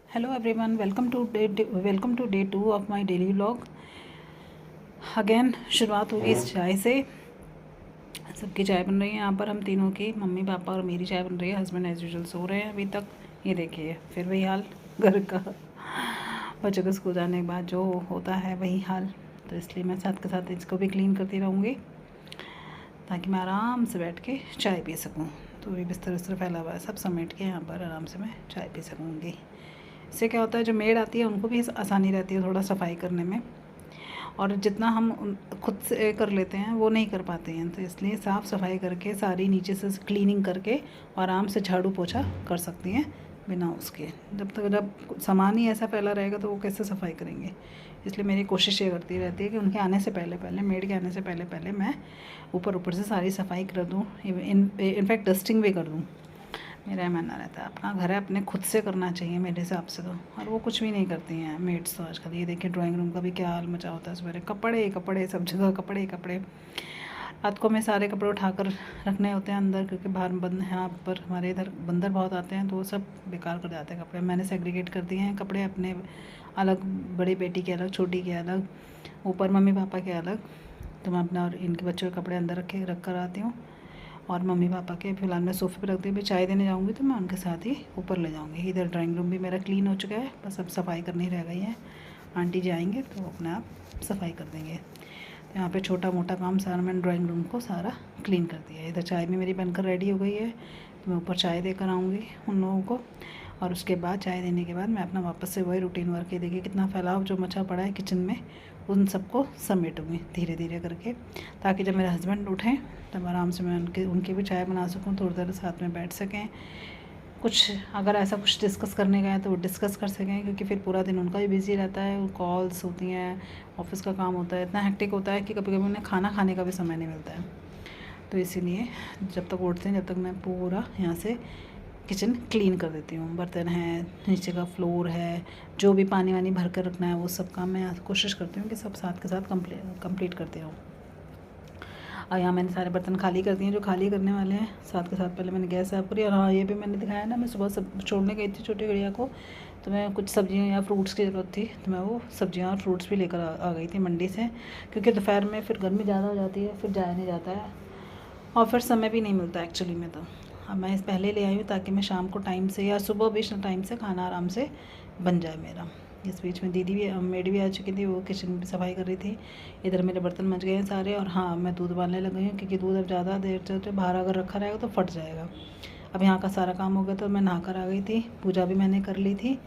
Hello everyone, welcome to day 2 of my daily vlog. Again शुरुआत होगी इस चाय से। सबकी चाय बन रही है यहाँ पर, हम तीनों की, मम्मी पापा और मेरी चाय बन रही है। हस्बैंड एज यूजुअल सो रहे हैं अभी तक। ये देखिए फिर वही हाल घर का, बच्चों को स्कूल जाने के बाद जो होता है वही हाल। तो इसलिए मैं साथ के साथ इसको भी क्लीन करती रहूँगी ताकि मैं आराम से बैठ के चाय पी सकूँ। तो ये बिस्तर विस्तर फैला हुआ है, सब समेट के यहाँ पर आराम से मैं चाय पी सकूँगी। इससे क्या होता है, जो मेड आती है उनको भी आसानी रहती है थोड़ा सफाई करने में, और जितना हम खुद से कर लेते हैं वो नहीं कर पाते हैं। तो इसलिए साफ़ सफाई करके सारी नीचे से क्लीनिंग करके आराम से झाड़ू पोछा कर सकती हैं बिना उसके। जब सामान ही ऐसा फैला रहेगा तो वो कैसे सफाई करेंगे। इसलिए मेरी कोशिश ये करती रहती है कि उनके आने से पहले मेड के आने से पहले मैं ऊपर से सारी सफाई कर दूँ, इनफैक्ट डस्टिंग भी कर दूँ। मेरा ये मानना रहता है अपना घर है, अपने खुद से करना चाहिए मेरे हिसाब से तो। और वो कुछ भी नहीं करती हैं मेड्स तो आजकल। ये देखिए ड्राइंग रूम का भी क्या हाल मचा होता है सवेरे, कपड़े कपड़े सब जगह, कपड़े कपड़े। रात को हमें सारे कपड़े उठाकर रखने होते हैं अंदर, क्योंकि बाहर बंद है। यहाँ पर हमारे इधर बंदर बहुत आते हैं तो वो सब बेकार कर जाते हैं कपड़े। मैंने सेग्रीगेट कर दिए हैं कपड़े अपने अलग, बड़ी बेटी के अलग, छोटी के अलग, ऊपर मम्मी पापा के अलग। तो मैं अपना और इनके बच्चों के कपड़े अंदर रख कर आती हूँ, और मम्मी पापा के फिलहाल मैं सोफ़े पे रख दी। भी चाय देने जाऊँगी तो मैं उनके साथ ही ऊपर ले जाऊँगी। इधर ड्राइंग रूम भी मेरा क्लीन हो चुका है, बस अब सफाई करनी रह गई है। आंटी जी आएंगे तो अपने आप सफाई कर देंगे। तो यहाँ पे छोटा मोटा काम सारा मैंने ड्राइंग रूम को सारा क्लीन कर दिया है। इधर चाय भी मेरी बनकर रेडी हो गई है, तो मैं ऊपर चाय देकर आऊँगी उन लोगों को। और उसके बाद चाय देने के बाद मैं अपना वापस से वही रूटीन वर्क, ये देखिए कितना फैलाव जो मचा पड़ा है किचन में, उन सबको समेटूँगी धीरे धीरे करके, ताकि जब मेरे हस्बैंड उठें तब आराम से मैं उनकी भी चाय बना सकूँ, थोड़ी देर साथ में बैठ सकें। कुछ अगर ऐसा कुछ डिस्कस करने का है तो वो डिस्कस कर सकें, क्योंकि फिर पूरा दिन उनका भी बिज़ी रहता है, कॉल्स होती हैं, ऑफ़िस का काम होता है, इतना हेक्टिक होता है कि कभी कभी उन्हें खाना खाने का भी समय नहीं मिलता है। तो इसीलिए जब तक उठते हैं जब तक मैं पूरा यहाँ से किचन क्लीन कर देती हूँ। बर्तन है, नीचे का फ्लोर है, जो भी पानी वानी भर कर रखना है वो सब काम मैं कोशिश करती हूँ कि सब साथ के साथ कंप्लीट करती रहूँ। और यहाँ मैंने सारे बर्तन खाली कर दिए जो खाली करने वाले हैं। साथ के साथ पहले मैंने गैस साफ करी। और हाँ, ये भी मैंने दिखाया ना, मैं सुबह सब छोड़ने गई थी छोटी गुड़िया को, तो मैं कुछ सब्जियाँ या फ्रूट्स की ज़रूरत थी, तो मैं वो सब्जियाँ और फ्रूट्स भी लेकर आ गई थी मंडी से, क्योंकि दोपहर में फिर गर्मी ज़्यादा हो जाती है, फिर जाया नहीं जाता है और फिर समय भी नहीं मिलता एक्चुअली में। तो अब मैं इस पहले ले आई हूँ ताकि मैं शाम को टाइम से या सुबह भी टाइम से खाना आराम से बन जाए मेरा। इस बीच में दीदी भी, मेड भी आ चुकी थी, वो किचन में सफाई कर रही थी। इधर मेरे बर्तन मच गए हैं सारे। और हाँ, मैं दूध उबालने लग गई हूँ, क्योंकि दूध अब ज़्यादा देर से बाहर अगर रखा रहेगा तो फट जाएगा। अब यहाँ का सारा काम हो गया तो मैं नहा कर आ गई थी, पूजा भी मैंने कर ली थी।